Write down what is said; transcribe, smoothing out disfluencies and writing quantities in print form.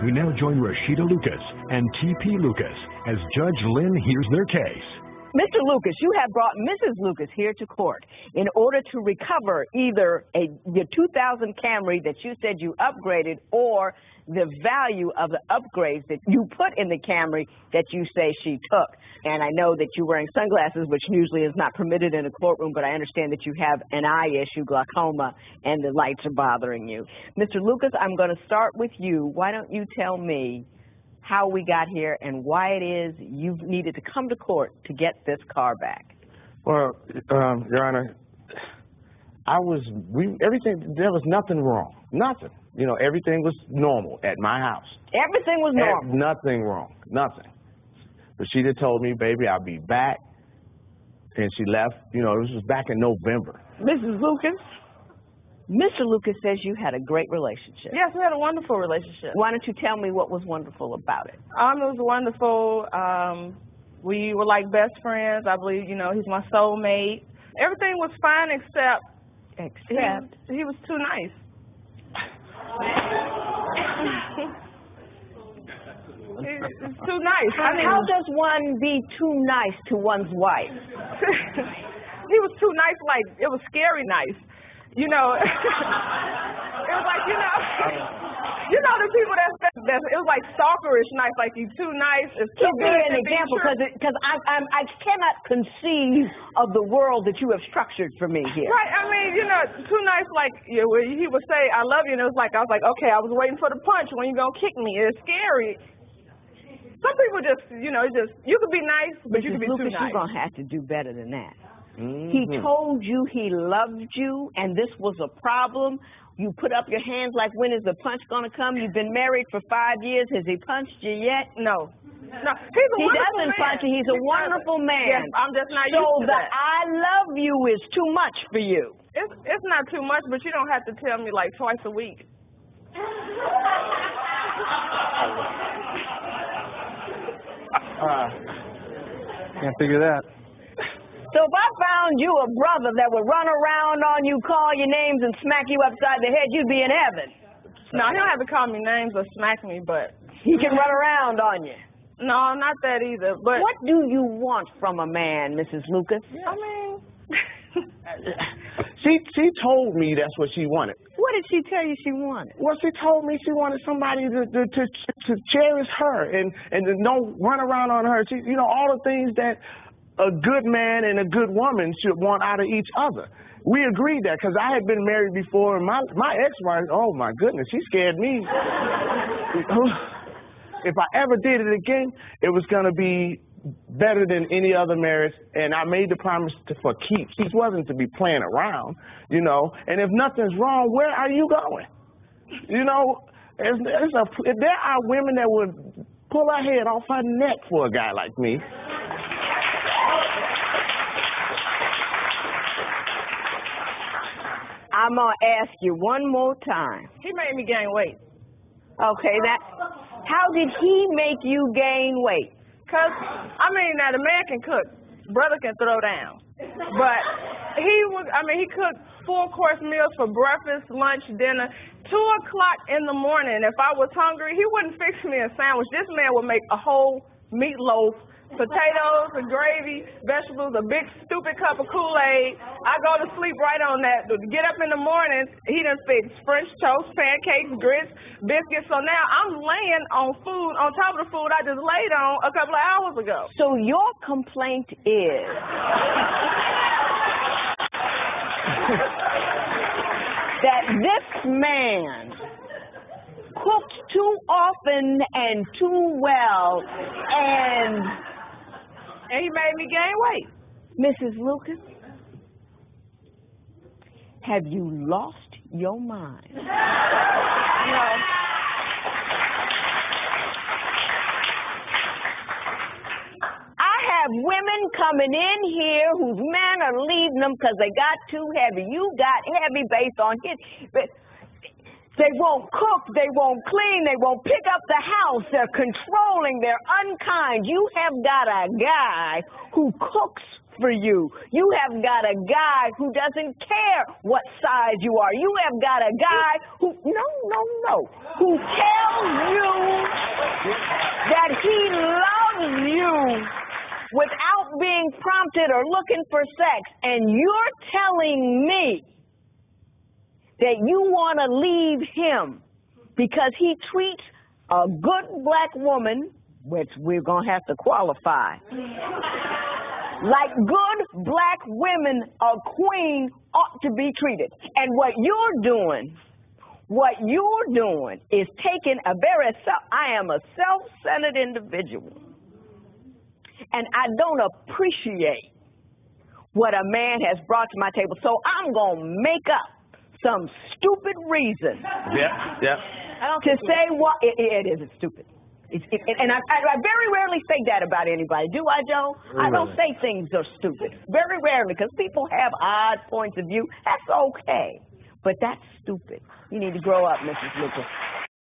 We now join Rashida Lucas and T.P. Lucas as Judge Lynn hears their case. Mr. Lucas, you have brought Mrs. Lucas here to court in order to recover either your 2000 Camry that you said you upgraded or the value of the upgrades that you put in the Camry that you say she took. And I know that you're wearing sunglasses, which usually is not permitted in a courtroom, but I understand that you have an eye issue, glaucoma, and the lights are bothering you. Mr. Lucas, I'm going to start with you. Why don't you tell me how we got here and why it is you needed to come to court to get this car back? Well, Your Honor, there was nothing wrong. Nothing. You know, everything was normal at my house. Everything was normal? Nothing wrong. Nothing. But she just told me, baby, I'll be back. And she left. You know, this was back in November. Mrs. Lucas? Mr. Lucas says you had a great relationship. Yes, we had a wonderful relationship. Why don't you tell me what was wonderful about it? It was wonderful. We were like best friends. I believe, you know, he's my soulmate. Everything was fine except he was too nice. It's too nice. How does one be too nice to one's wife? He was too nice, like it was scary nice. You know, it was like, you know the people that it was like stalkerish nice, like he's too nice. It's too Give me good an example, because I cannot conceive of the world that you have structured for me here. Right, I mean, you know, too nice, like he would say, I love you, and it was like, I was like, okay, I was waiting for the punch, when you gonna kick me? It's scary. Some people just, you know, you could be nice, but you could be Lucas, too nice. You're gonna have to do better than that. Mm-hmm. He told you he loved you, and this was a problem. You put up your hands like, when is the punch going to come? You've been married for 5 years. Has he punched you yet? No. He's a he wonderful doesn't man. punch you. He's a wonderful man. Yes, I'm just not so used to that. I love you is too much for you. It's not too much, but you don't have to tell me like twice a week. Can't figure that. So if I found you a brother that would run around on you, call your names, and smack you upside the head, you'd be in heaven. No, he don't have to call me names or smack me, but he can run around on you. No, not that either. But what do you want from a man, Mrs. Lucas? I mean, she told me that's what she wanted. What did she tell you she wanted? Well, she told me she wanted somebody to cherish her and to run around on her. She, you know, all the things that a good man and a good woman should want out of each other. We agreed that because I had been married before, and my ex-wife, oh my goodness, she scared me. If I ever did it again, it was going to be better than any other marriage, and I made the promise for keeps. She wasn't to be playing around, you know, and if nothing's wrong, where are you going? You know, if there are women that would pull her head off her neck for a guy like me. I'm going to ask you one more time. He made me gain weight. Okay, how did he make you gain weight? Because, I mean, now the man can cook. Brother can throw down. But he cooked 4-course meals for breakfast, lunch, dinner. 2 o'clock in the morning, if I was hungry, he wouldn't fix me a sandwich. This man would make a whole meatloaf, potatoes and gravy, vegetables, a big stupid cup of Kool-Aid. I go to sleep right on that. Get up in the morning, he done fixed French toast, pancakes, grits, biscuits. So now I'm laying on food, on top of the food I just laid on a couple of hours ago. So your complaint is that this man cooked too often and too well, and he made me gain weight. Mrs. Lucas, have you lost your mind? No. I have women coming in here whose men are leaving them because they got too heavy. You got heavy based on his. They won't cook, they won't clean, they won't pick up the house, they're controlling, they're unkind. You have got a guy who cooks for you. You have got a guy who doesn't care what size you are. You have got a guy who, who tells you that he loves you without being prompted or looking for sex, and you're telling me that you want to leave him because he treats a good black woman, which we're going to have to qualify, like good black women, a queen ought to be treated. And what you're doing is taking I am a self-centered individual. And I don't appreciate what a man has brought to my table. So I'm going to make up some stupid reason to say what it isn't stupid. And I very rarely say that about anybody. Do I, Joe? I don't say things are stupid. Very rarely, because people have odd points of view. That's okay. But that's stupid. You need to grow up, Mrs. Lucas.